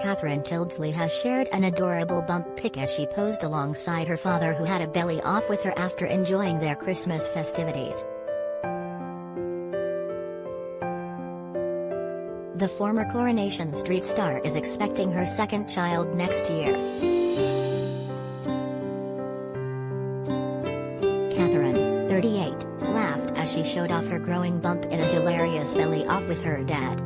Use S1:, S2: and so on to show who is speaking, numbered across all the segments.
S1: Catherine Tyldesley has shared an adorable bump pic as she posed alongside her father, who had a belly off with her after enjoying their Christmas festivities. The former Coronation Street star is expecting her second child next year. Catherine, 38, laughed as she showed off her growing bump in a hilarious belly off with her dad.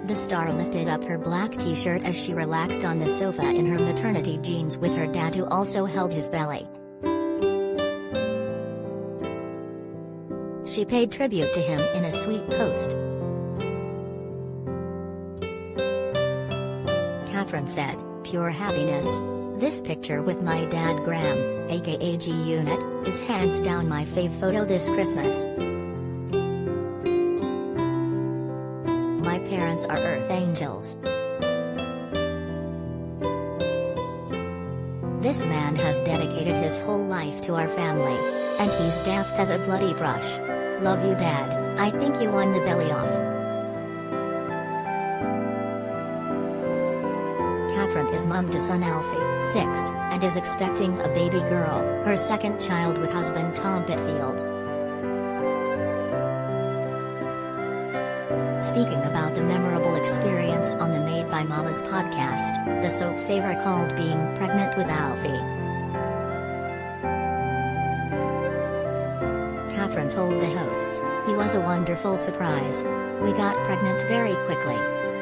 S1: The star lifted up her black t-shirt as she relaxed on the sofa in her maternity jeans with her dad, who also held his belly. She paid tribute to him in a sweet post. Catherine said, "Pure happiness. This picture with my dad Graham, aka G Unit, is hands down my fave photo this Christmas. My parents are earth angels. This man has dedicated his whole life to our family, and he's daft as a bloody brush. Love you, Dad. I think you won the belly off." Catherine is mom to son Alfie, 6, and is expecting a baby girl, her second child with husband Tom Pitfield. Speaking about the memorable experience on the Made by Mamas podcast, the soap favorite called being pregnant with Alfie. Catherine told the hosts, "He was a wonderful surprise. We got pregnant very quickly.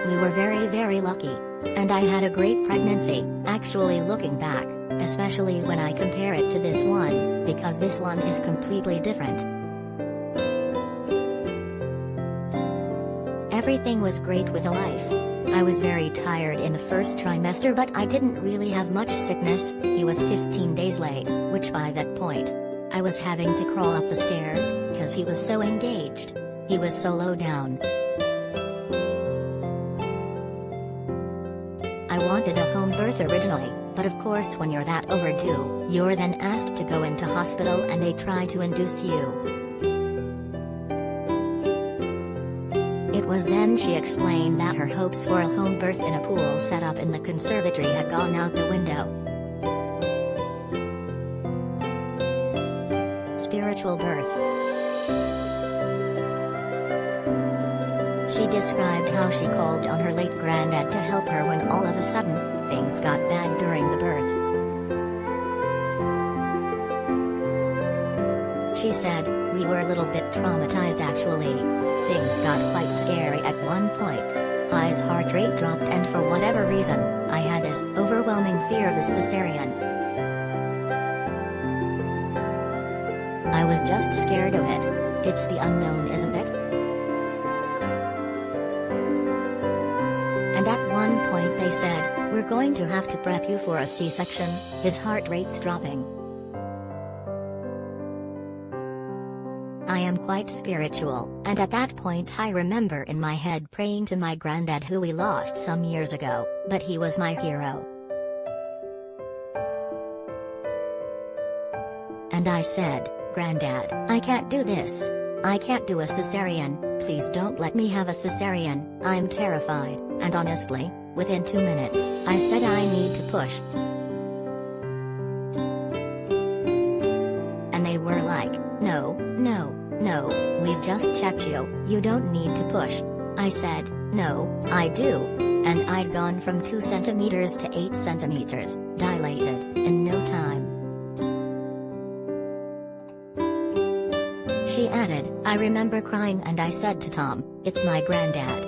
S1: We were very lucky. And I had a great pregnancy, actually, looking back, especially when I compare it to this one, because this one is completely different. Everything was great with a life. I was very tired in the first trimester, but I didn't really have much sickness." He was 15 days late, which by that point, I was having to crawl up the stairs, cause he was so engaged. He was so low down. I wanted a home birth originally, but of course when you're that overdue, you're then asked to go into hospital and they try to induce you. It was then she explained that her hopes for a home birth in a pool set up in the conservatory had gone out the window. Spiritual birth. She described how she called on her late granddad to help her when all of a sudden, things got bad during the birth. She said, "We were a little bit traumatized actually. Things got quite scary at one point. Hi's heart rate dropped, and for whatever reason, I had this overwhelming fear of a cesarean. I was just scared of it. It's the unknown, isn't it?" And at one point they said, "We're going to have to prep you for a C-section, his heart rate's dropping." I am quite spiritual, and at that point I remember in my head praying to my granddad, who we lost some years ago, but he was my hero. And I said, "Granddad, I can't do this. I can't do a cesarean, please don't let me have a cesarean, I'm terrified," and honestly, within 2 minutes, I said I need to push. And they were like, no, we've just checked you, you don't need to push." I said, "No, I do." And I'd gone from 2 centimeters to 8 centimeters, dilated, in no time. She added, "I remember crying and I said to Tom, 'It's my granddad.'"